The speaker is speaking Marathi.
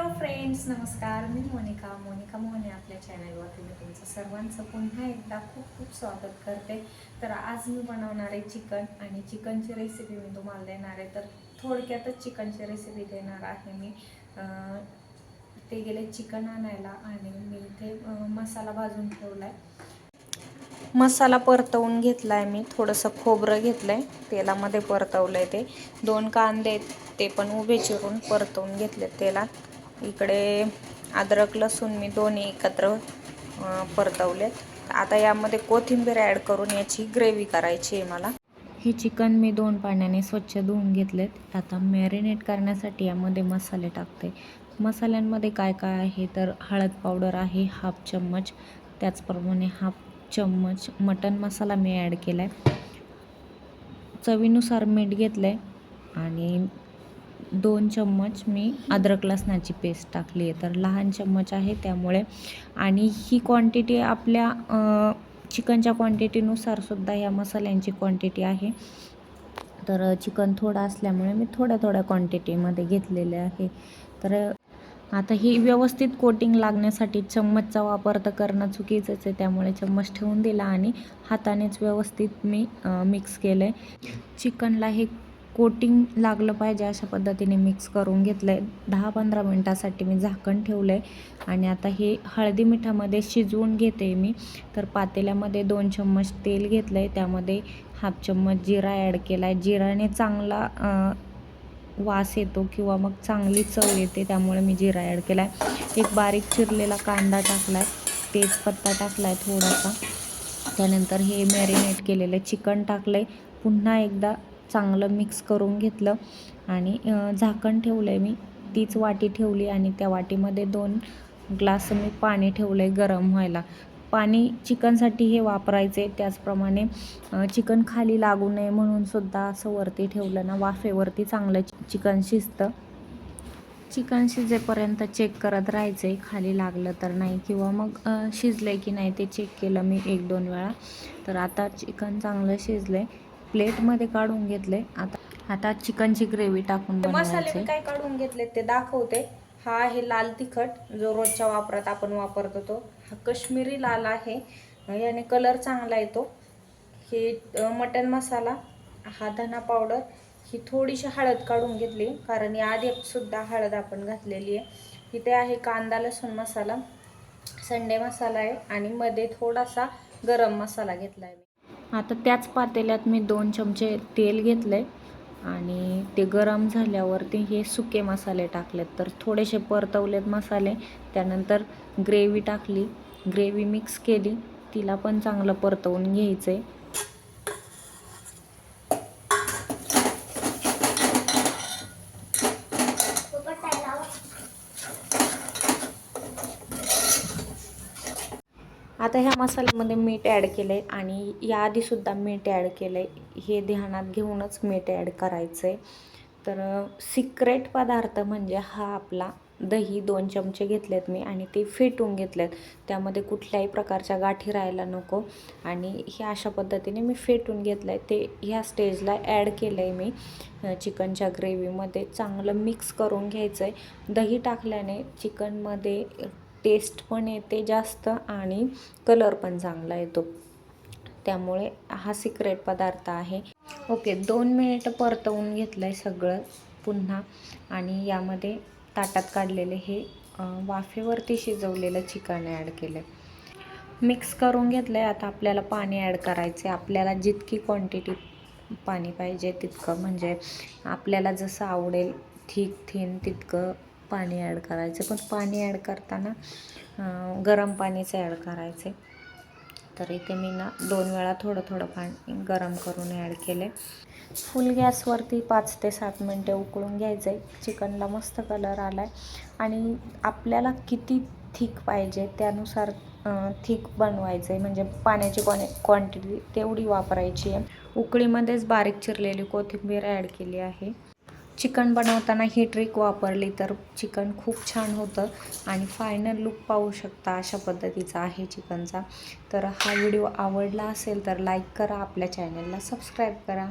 हॅलो फ्रेंड्स, नमस्कार. मी मोनिका मोहने आपल्या चॅनलवरती मी तुमचं सर्वांचं पुन्हा एकदा खूप खूप स्वागत करते. तर आज मी बनवणार आहे चिकन आणि चिकनची रेसिपी मी तुम्हाला देणार आहे. तर थोडक्यातच चिकनची रेसिपी देणार आहे मी. ते गेले चिकन आणायला आणि मी इथे मसाला भाजून ठेवला आहे. मसाला परतवून घेतला आहे मी. थोडंसं खोबरं घेतलं आहे, तेलामध्ये परतवलं आहे. ते 2 कांदे ते पण उभे चिरून परतवून घेतले तेलात. इकडे अद्रक लसूण मी दोन्ही एकत्र परतवलेत. आता यामध्ये कोथिंबीर ॲड करून याची ग्रेव्ही करायची आहे मला. हे चिकन मी 2 पाण्याने स्वच्छ धुवून घेतलेत. आता मॅरिनेट करण्यासाठी यामध्ये मसाले टाकते. मसाल्यांमध्ये काय काय आहे तर हळद पावडर आहे 1/2 चम्मच, त्याचप्रमाणे 1/2 चम्मच मटन मसाला मी ॲड केला आहे. चवीनुसार मीठ घेतलं आहे आणि 2 चम्मच मी अद्रक लसणाची पेस्ट टाकली आहे. तर लहान चम्मच आहे त्यामुळे. आणि ही क्वांटिटी आपल्या चिकनच्या क्वांटिटीनुसारसुद्धा या मसाल्यांची क्वांटिटी आहे. तर चिकन थोडं असल्यामुळे मी थोड्या क्वांटिटीमध्ये घेतलेले आहे. तर आता ही व्यवस्थित कोटिंग लागण्यासाठी चम्मचचा वापर तर करणं चुकीचंच आहे, त्यामुळे चम्मच ठेवून दिला आणि हातानेच व्यवस्थित मी मिक्स केलं आहे. चिकनला हे कोटिंग लागलं पाहिजे अशा पद्धतीने मिक्स करून घेतलं आहे. 10-15 मिनटासाठी मी झाकण ठेवलं आहे आणि आता हे हळदी मिठामध्ये शिजवून घेते मी. तर पातेल्यामध्ये 2 चम्मच तेल घेतलं आहे, त्यामध्ये 1/2 चम्मच जिरा ॲड केला आहे. जिराने चांगला वास येतो किंवा मग चांगली चव येते, त्यामुळे मी जिरा ॲड केला आहे. एक बारीक चिरलेला कांदा टाकला आहे, तेजपत्ता टाकला आहे थोडासा. त्यानंतर हे मॅरिनेट केलेलं चिकन टाकलं आहे. पुन्हा एकदा चांगलं मिक्स करून घेतलं आणि झाकण ठेवलं आहे मी. तीच वाटी ठेवली आणि त्या वाटीमध्ये 2 ग्लास मी पाणी ठेवलं आहे गरम व्हायला. पाणी चिकनसाठी हे वापरायचे. त्याचप्रमाणे चिकन खाली लागू नये म्हणून सुद्धा असं वरती ठेवलं ना, वाफेवरती चांगलं चिकन शिजतं. चिकन शिजेपर्यंत चेक करत राहायचं आहे, खाली लागलं तर नाही किंवा मग शिजलं की नाही ते चेक केलं मी 1-2 वेळा. तर आता चिकन चांगलं शिजलं आहे. प्लेटमध्ये काढून घेतलं आहे. आता चिकनची ग्रेव्ही टाकून बनवायची. मसाले मी काय काढून घेतले ते दाखवते. हा आहे लाल तिखट, जो रोजच्या वापरात आपण वापरतो तो. हा कश्मीरी लाल आहे, याने कलर चांगला येतो. हे मटन मसाला, हा धना पावडर, ही थोडीशी हळद काढून घेतली कारण या आधी सुद्धा हळद आपण घातलेली आहे. इथे आहे कांदा लसूण मसाला, संडे मसाला आहे आणि मध्ये थोडासा गरम मसाला घेतला आहे. आता त्याच पातेल्यात मी 2 चमचे तेल घेतले आणि ते गरम झाल्यावरती हे सुके मसाले टाकलेत. तर थोडेसे परतवलेत मसाले. त्यानंतर ग्रेव्ही टाकली, ग्रेव्ही मिक्स केली, तिला पण चांगलं परतवून घ्यायचं आहे. आता ह्या मसाल्यामध्ये मीठ ॲड केलं आहे आणि याआधीसुद्धा मीठ ॲड केलं आहे. हे ध्यानात घेऊनच मीठ ॲड करायचं आहे. तर सिक्रेट पदार्थ म्हणजे हा आपला दही 2 चमचे घेतलेत मी आणि ते फेटून घेतलेत. त्यामध्ये कुठल्याही प्रकारच्या गाठी राहायला नको आणि हे अशा पद्धतीने मी फेटून घेतलं आहे. ते ह्या स्टेजला ॲड केलं आहे मी चिकनच्या ग्रेव्हीमध्ये. चांगलं मिक्स करून घ्यायचं आहे. दही टाकल्याने चिकनमध्ये टेस्ट पण येते जास्त आणि कलर पण चांगला येतो, त्यामुळे हा सिक्रेट पदार्थ आहे. ओके, 2 मिनिटं परतवून घेतलं आहे सगळं पुन्हा आणि यामध्ये ताटात काढलेले हे वाफेवरती शिजवलेलं चिकन ॲड केलं आहे. मिक्स करून घेतलं आहे. आता आपल्याला पाणी ॲड करायचं आहे. आपल्याला जितकी क्वांटिटी पाणी पाहिजे तितकं, म्हणजे आपल्याला जसं आवडेल थिक थिन तितकं पाणी ॲड करायचं. पण पाणी ॲड करताना गरम पाणीचं ॲड करायचं आहे. तर इथे मी 2 वेळा थोडं पाणी गरम करून ॲड केले. फुल गॅसवरती 5 ते 7 मिनटे उकळून घ्यायचं आहे. चिकनला मस्त कलर आला आहे आणि आपल्याला किती थिक पाहिजे त्यानुसार थिक बनवायचं आहे, म्हणजे पाण्याची क्वांटिटी तेवढी वापरायची आहे. उकळीमध्येच बारीक चिरलेली कोथिंबीर ॲड केली आहे. चिकन बनवताना ही ट्रिक वापरली तर चिकन खूप छान होतं आणि फायनल लुक पाहू शकता अशा पद्धतीचा आहे चिकनचा. तर हा व्हिडिओ आवडला असेल तर लाईक करा, आपल्या चॅनलला सबस्क्राईब करा.